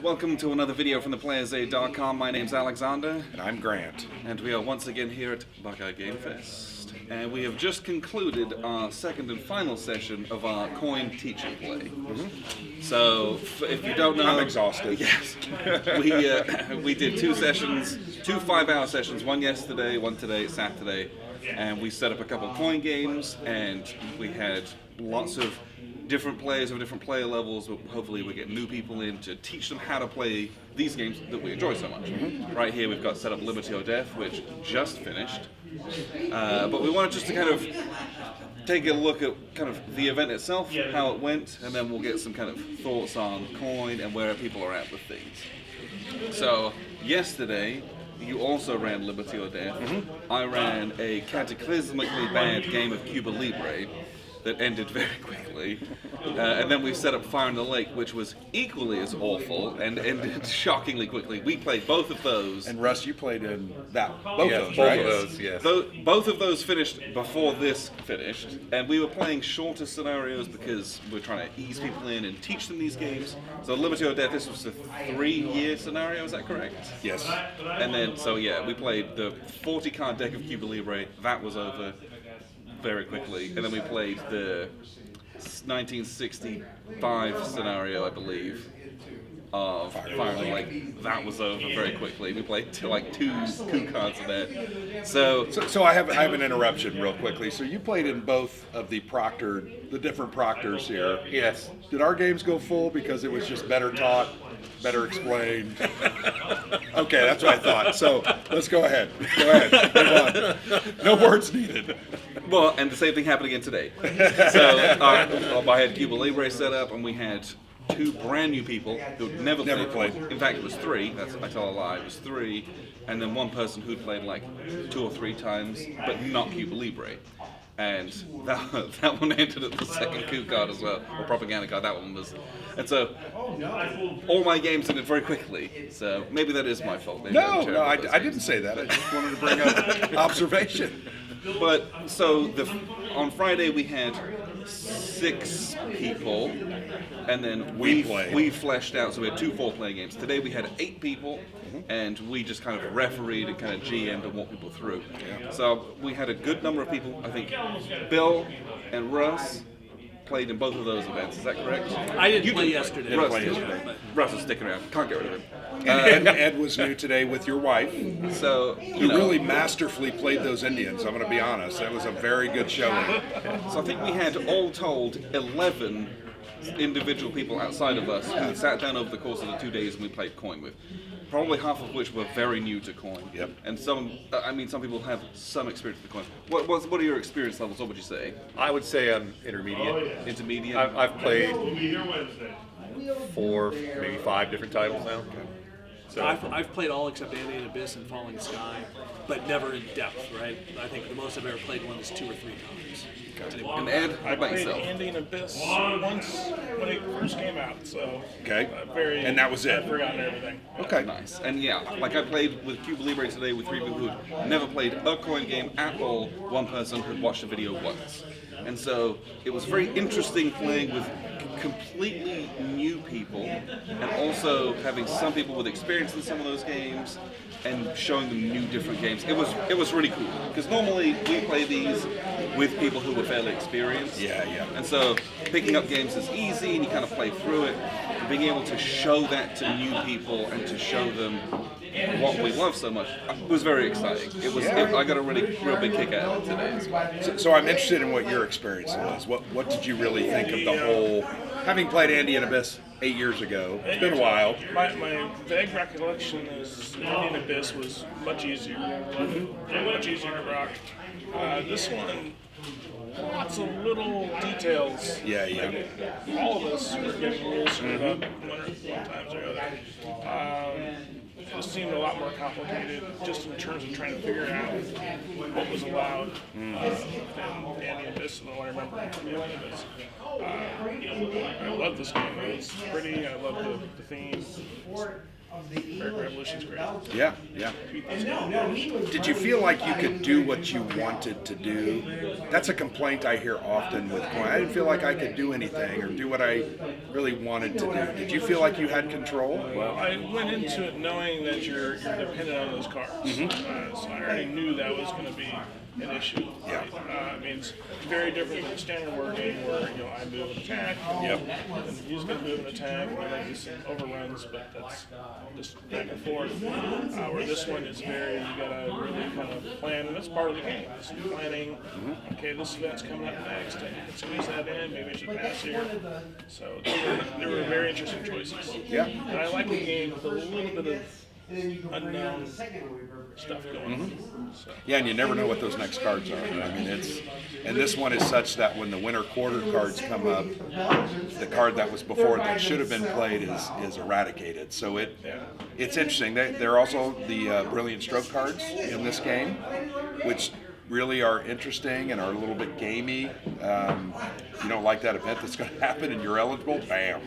welcome to another video from theplayersaid.com. My name's Alexander. And I'm Grant. And we are once again here at Buckeye Game Fest. And we have just concluded our second and final session of our coin teaching play. So, if you don't know... I'm exhausted. Yes. We did two sessions, two 5-hour sessions, one yesterday, one today, Saturday. And we set up a couple coin games, and we had lots of different players of different player levels, but hopefully we get new people in to teach them how to play these games that we enjoy so much. Right here we've got set up Liberty or Death, which just finished. But we wanted just to kind of take a look at kind of the event itself, how it went, and then we'll get some kind of thoughts on coin and where people are at with things. So yesterday, you also ran Liberty or Death. I ran a cataclysmically bad game of Cuba Libre that ended very quickly. And then we set up Fire in the Lake, which was equally as awful and ended shockingly quickly. We played both of those. And Russ, you played in both of those, right? Both of those, yes. Both of those finished before this finished, and we were playing shorter scenarios because we're trying to ease people in and teach them these games. So Liberty or Death, this was a 3-year scenario, is that correct? Yes. And then, so yeah, we played the 40-card deck of Cuba Libre. That was over very quickly, and then we played the 1965 scenario, I believe, of Fire in the Lake. That was over very quickly. We played two coup cards of that. So I have an interruption real quickly. So you played in both of the different proctors here. Yes. Did our games go full because it was just better taught, better explained? Okay, that's what I thought. So let's go ahead. Move on. No words needed. Well, and the same thing happened again today. So I had Cuba Libre set up, and we had two brand new people who'd never played. In fact, it was 3. I tell a lie. It was 3, and then one person who'd played like 2 or 3 times, but not Cuba Libre. And that one ended at the second coup card as well, or propaganda card. That one was, and so all my games ended very quickly. So maybe that is my fault. Maybe No, I didn't say that. I just wanted to bring up observation. But so on Friday we had 6 people, and then we fleshed out. So we had 2 4-player games. Today we had 8 people, and we just kind of refereed and kind of GM'd and walked people through. So we had a good number of people. I think Bill and Russ played in both of those events. Is that correct? I didn't play yesterday. Russ is sticking around. Can't get rid of him. And Ed was new today with your wife. So you really masterfully played those Indians. I'm going to be honest. That was a very good showing. So I think we had all told 11 individual people outside of us who sat down over the course of the 2 days and we played coin with. Probably half of which were very new to coin. Yep. And some people have some experience with coin. What are your experience levels? What would you say? I would say I'm intermediate. Intermediate? I've played 4, maybe 5 different titles now. So I've played all except Alien Abyss and Falling Sky, but never in depth, right? I think the most I've ever played one is 2 or 3 times. And Ed, how I about played yourself? Alien Abyss once when it first came out, so And that was it. I've forgotten everything. Okay. Nice. And yeah, like I played with Cuba Libre today with 3 people who'd never played a coin game at all. One person had watched the video once. And so it was very interesting playing with completely new people, and also having some people with experience in some of those games and showing them new different games. It was really cool, because normally we play these with people who were fairly experienced. Yeah. And so picking up games is easy, and you kind of play through it. And being able to show that to new people and to show them what we love so much was very exciting. I got a real big kick out of it today as well. So I'm interested in what your experience was. What did you really think of the whole, having played Alien Abyss 8 years ago? It's been a while. My vague recollection is Alien Abyss was much easier. Much easier to rock. This one, lots of little details. Yeah. All of us were getting rules screwed up one times or other. It seemed a lot more complicated, just in terms of trying to figure out what was allowed than Alien Abyss, and what I remember from Alien Abyss. I love this game. It's pretty. I love the theme. American Revolution's great. Yeah, yeah. Did you feel like you could do what you wanted to do? That's a complaint I hear often with coin. I didn't feel like I could do anything or do what I really wanted to do. Did you feel like you had control? Well, I went into it knowing that you're dependent on those cards. So I already knew that was going to be an issue. Yeah. I mean, it's very different than standard war game where I move and attack. Yep. And he's going to move and attack, and then I do some overruns, but that's just back and forth. Where this one is very, you got to really kind of plan, and that's part of the game. It's planning. Okay, this event's coming up next. I can squeeze that in. Maybe I should pass here. So they were very interesting choices. Yeah. And I like a game with a little bit of unknown stuff going on. So. Yeah, and you never know what those next cards are. I mean, and this one is such that when the winter quarter cards come up, the card that was before that should have been played is eradicated. So it's interesting. They're also the Brilliant Stroke cards in this game, which really are interesting and are a little bit gamey. You don't like that event that's going to happen and you're eligible, bam.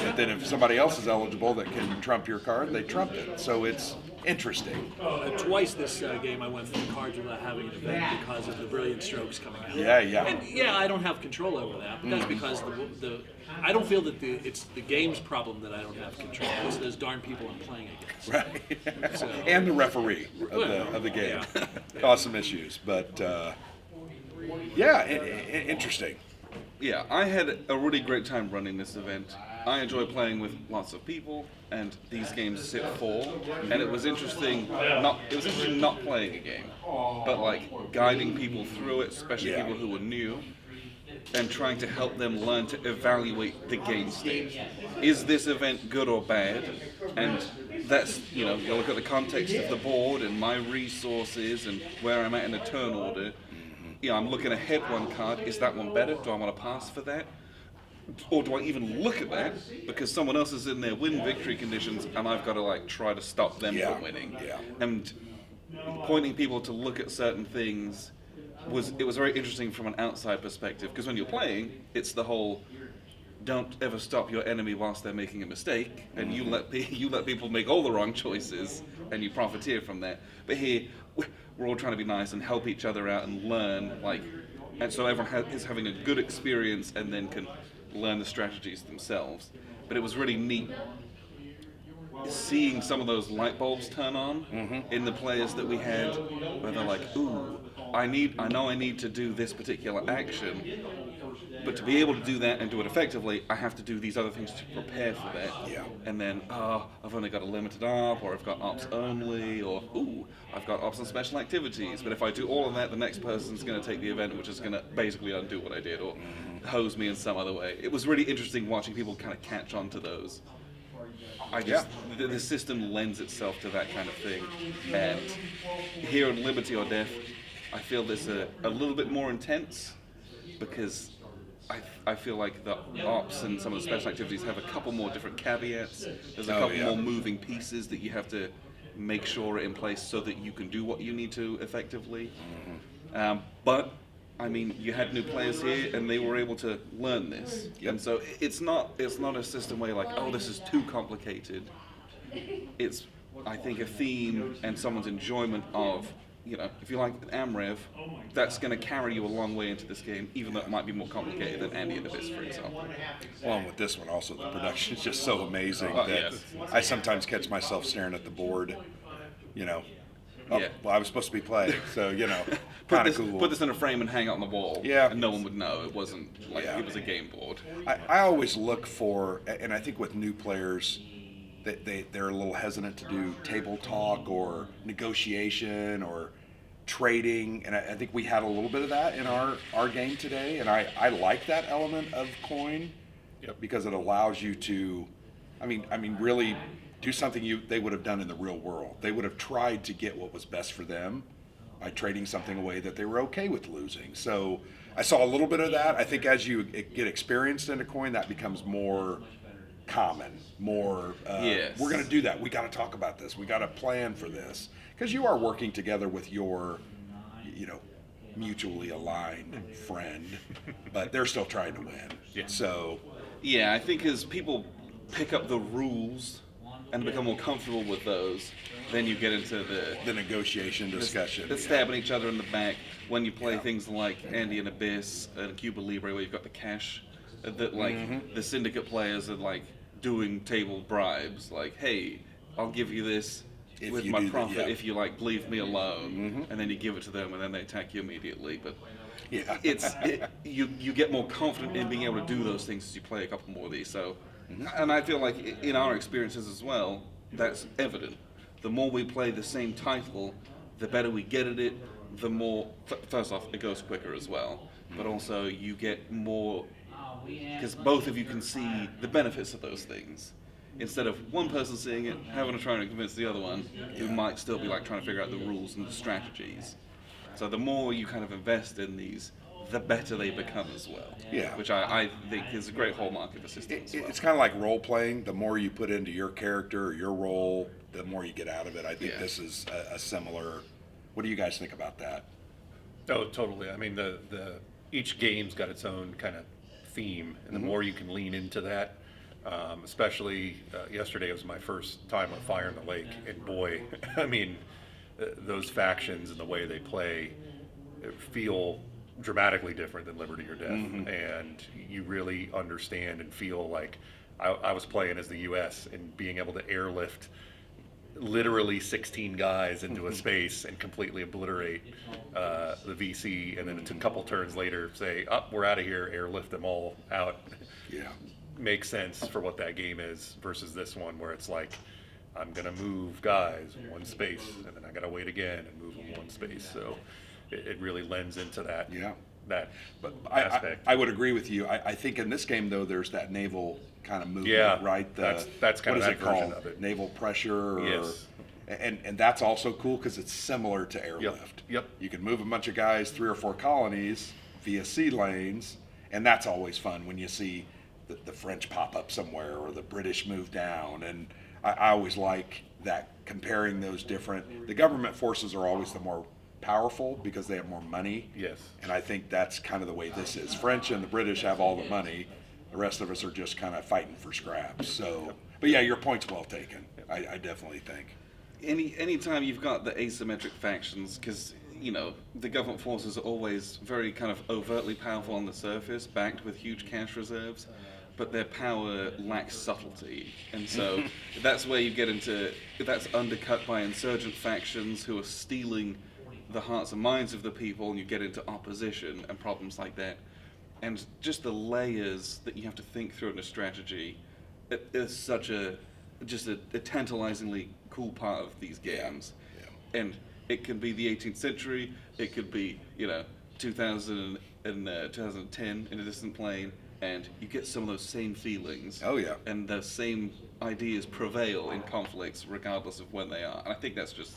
And then if somebody else is eligible that can trump your card, they trump it. So it's interesting. Twice this game I went through cards without having an event because of the Brilliant Strokes coming out. Yeah, yeah. And yeah, I don't have control over that, but that's because the I don't feel that it's the game's problem that I don't have control. It's those darn people I'm playing against. Right. So, And the referee of the game. Caused some issues. But interesting. Yeah, I had a really great time running this event. I enjoy playing with lots of people, and these games sit full. And it was interesting not playing a game, but like guiding people through it, especially people who were new, and trying to help them learn to evaluate the game state. Is this event good or bad? And that's, you look at the context of the board and my resources and where I'm at in the turn order. I'm looking ahead one card. Is that one better? Do I want to pass for that? Or do I even look at that because someone else is in their win victory conditions and I've got to try to stop them from winning? Yeah. And pointing people to look at certain things was very interesting from an outside perspective, because when you're playing, it's the whole don't ever stop your enemy whilst they're making a mistake, and you let people make all the wrong choices and you profiteer from that. But here we're all trying to be nice and help each other out and learn, and so everyone is having a good experience and then can learn the strategies themselves. But it was really neat seeing some of those light bulbs turn on in the players that we had, where they're like, ooh, I know I need to do this particular action, but to be able to do that and do it effectively, I have to do these other things to prepare for that. Yeah. And then, I've only got a limited op, or I've got ops only, or I've got ops and special activities. But if I do all of that, the next person's going to take the event, which is going to basically undo what I did, or hose me in some other way. It was really interesting watching people kind of catch on to those. The system lends itself to that kind of thing. And here in Liberty or Death, I feel this a little bit more intense, because I feel like the ops and some of the special activities have a couple more different caveats. There's a couple more moving pieces that you have to make sure are in place so that you can do what you need to effectively. But I mean, you had new players here, and they were able to learn this. Yep. And so it's not a system where you're like, oh, this is too complicated. It's, I think, a theme and someone's enjoyment of, if you like Amrev, that's going to carry you a long way into this game, even though it might be more complicated than Andy and Abyss, for example. Well, and with this one also, the production is just so amazing that yes. I sometimes catch myself staring at the board, well, I was supposed to be playing, so, kind of cool. Put this in a frame and hang it on the wall. Yeah. And no one would know. It wasn't it was a game board. I always look for, and I think with new players, they're a little hesitant to do table talk or negotiation or trading, and I think we had a little bit of that in our game today, and I like that element of coin, because it allows you to, really do something they would have done in the real world. They would have tried to get what was best for them by trading something away that they were okay with losing. So I saw a little bit of that. I think as you get experienced in a coin, that becomes more common, more, yes. We're going to do that. We got to talk about this. We got to plan for this. Because you are working together with your, mutually aligned friend, but they're still trying to win. Yeah. So. Yeah, I think as people pick up the rules and become more comfortable with those, then you get into The negotiation discussion. the stabbing each other in the back when you play things like Andean Abyss and Cuba Libre, where you've got the cash. That like the syndicate players are like doing table bribes, like, hey, I'll give you this If with you my do that, profit yeah. if you like leave me alone, and then you give it to them, and then they attack you immediately. But Yeah. you get more confident in being able to do those things as you play a couple more of these. So, and I feel like in our experiences as well, that's evident. The more we play the same title, the better we get at it. The more, first off, it goes quicker as well, but also you get more, because both of you can see the benefits of those things. Instead of one person seeing it, having to try and convince the other one, who might still be like trying to figure out the rules and the strategies. So the more you kind of invest in these, the better they become as well. Yeah. Which I think is a great hallmark of the system as well. It's kind of like role playing. The more you put into your character or your role, the more you get out of it. I think Yeah. this is a similar. What do you guys think about that? Oh, totally. I mean, the each game's got its own kind of theme, and the more you can lean into that, especially yesterday was my first time on Fire in the Lake, and boy, I mean, those factions and the way they play feel dramatically different than Liberty or Death, and you really understand and feel like I was playing as the U.S. and being able to airlift literally 16 guys into a space and completely obliterate the VC, and then a couple turns later say, "Up, we're out of here," airlift them all out. Yeah. Makes sense for what that game is versus this one where it's like, I'm gonna move guys one space and then I gotta wait again and move them one space. So it really lends into that. Yeah. That But aspect. I would agree with you. I think in this game, though, there's that naval kind of movement, Yeah, right? that's kind what of is that it called? version of it. Naval pressure? Or, Yes. And that's also cool because it's similar to airlift. Yep. You can move a bunch of guys, 3 or 4 colonies via sea lanes, and that's always fun when you see the French pop up somewhere or the British move down. And I always like that, comparing those different. The government forces are always the more powerful because they have more money. Yes. And I think that's kind of the way this is. French and the British have all the money. The rest of us are just kind of fighting for scraps. So, but yeah, your point's well taken. I definitely think. Anytime you've got the asymmetric factions, because the government forces are always very kind of overtly powerful on the surface, backed with huge cash reserves, but their power lacks subtlety, and so that's where you get into, that's undercut by insurgent factions who are stealing the hearts and minds of the people, and you get into opposition and problems like that, and just the layers that you have to think through in a strategy. It is such a tantalizingly cool part of these games. Yeah. And it can be the 18th century, it could be 2000 and 2010 in a distant plane, and you get some of those same feelings. Oh, yeah. And the same ideas prevail in conflicts regardless of when they are. And I think that's just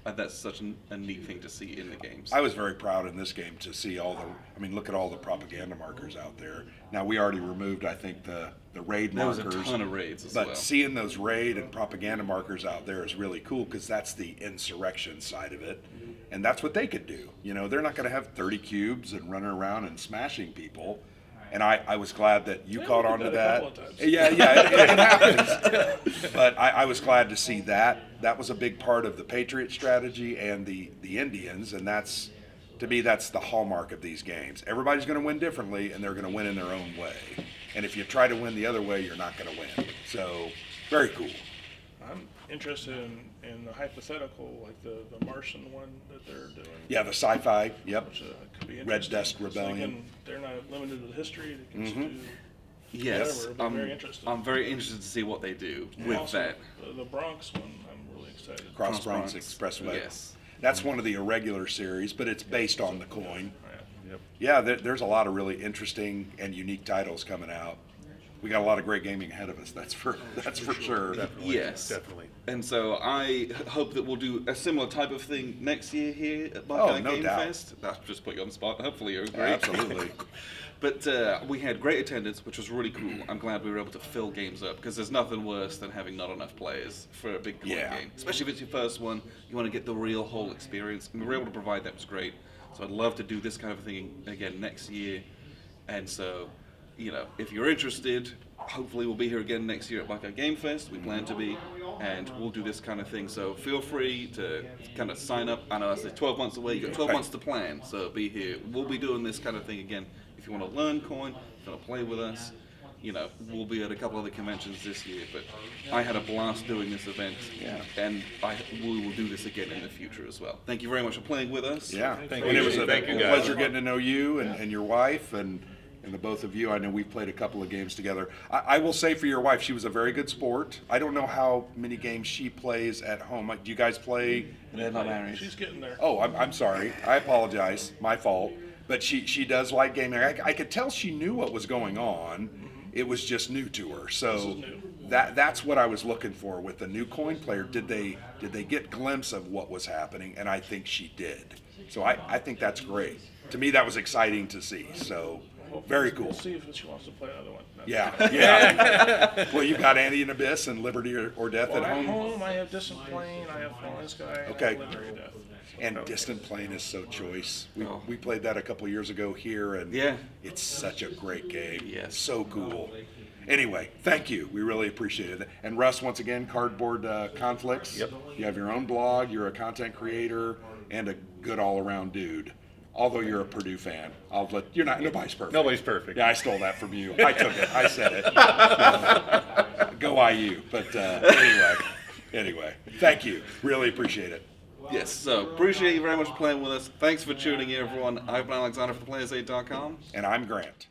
that's such a neat thing to see in the games. I was very proud in this game to see look at all the propaganda markers out there. Now, we already removed, I think, the raid There was markers. a ton of raids as But well. seeing those raid and propaganda markers out there is really cool because that's the insurrection side of it. And that's what they could do. They're not going to have 30 cubes and running around and smashing people. And I was glad that you caught on to did a that. couple of times. Yeah, it happens. But I was glad to see that. That was a big part of the Patriot strategy and the Indians, and to me, that's the hallmark of these games. Everybody's going to win differently, and they're going to win in their own way. And if you try to win the other way, you're not going to win. So, very cool. I'm interested in the hypothetical, like the Martian one that they're doing. Yeah, the sci-fi. Yep. Which could be Red interesting. Dust Rebellion. So again, they're not limited to the history. They can just do Yes, whatever. I'm very interested. I'm very interested to see what they do with also, that. The Bronx one, I'm really excited. Cross Bronx Bronx. Expressway. Yes. That's one of the irregular series, but it's based on the coin. Yeah. Yeah, there's a lot of really interesting and unique titles coming out. We got a lot of great gaming ahead of us. That's for sure. Definitely. Yes. Definitely. And so I hope that we'll do a similar type of thing next year here at Buckeye no Game doubt. Fest. That's just put you on the spot. Hopefully you agree. Absolutely. But we had great attendance, which was really cool. I'm glad we were able to fill games up because there's nothing worse than having not enough players for a big coin Yeah. game. Especially if it's your first one, you want to get the real whole experience. And we were able to provide that. It was great. So I'd love to do this kind of thing again next year. And so, if you're interested, hopefully we'll be here again next year at Buckeye Game Fest. We plan to be. and we'll do this kind of thing. So feel free to kind of sign up. I know it's 12 months away. You got 12 months to plan. So be here. We'll be doing this kind of thing again. If you want to learn coin, if you want to play with us, we'll be at a couple other conventions this year. But I had a blast doing this event, and we will do this again in the future as well. Thank you very much for playing with us. Yeah, Thank and you. it was a Thank you, guys. pleasure getting to know you and your wife and the both of you. I know we've played a couple of games together. I will say for your wife, she was a very good sport. I don't know how many games she plays at home. Do you guys play? She's getting there. Oh, I'm sorry. I apologize. My fault. But she does like gaming. I could tell she knew what was going on. It was just new to her. So that's what I was looking for with the new coin player. Did they get a glimpse of what was happening? And I think she did. So I think that's great. To me, that was exciting to see. So very cool. We'll see if she wants to play another one. Yeah. Well, you've got Andy and Abyss and Liberty or Death Well, at at home. home, I have Distant Plane, I have Fallen Sky, Okay. I have Liberty of Death. And Distant Plane is so choice. We played that a couple of years ago here, and it's such a great game. Yes. So cool. Anyway, thank you. We really appreciate it. And Russ, once again, Cardboard Conflicts. Yep. You have your own blog. You're a content creator and a good all-around dude. Although you're a Purdue fan, you're not. Nobody's perfect. Nobody's perfect. Yeah, I stole that from you. I took it. I said it. Go IU. But anyway, thank you. Really appreciate it. Yes, so appreciate you very much for playing with us. Thanks for tuning in, everyone. I've been Alexander for theplayersaid.com. And I'm Grant.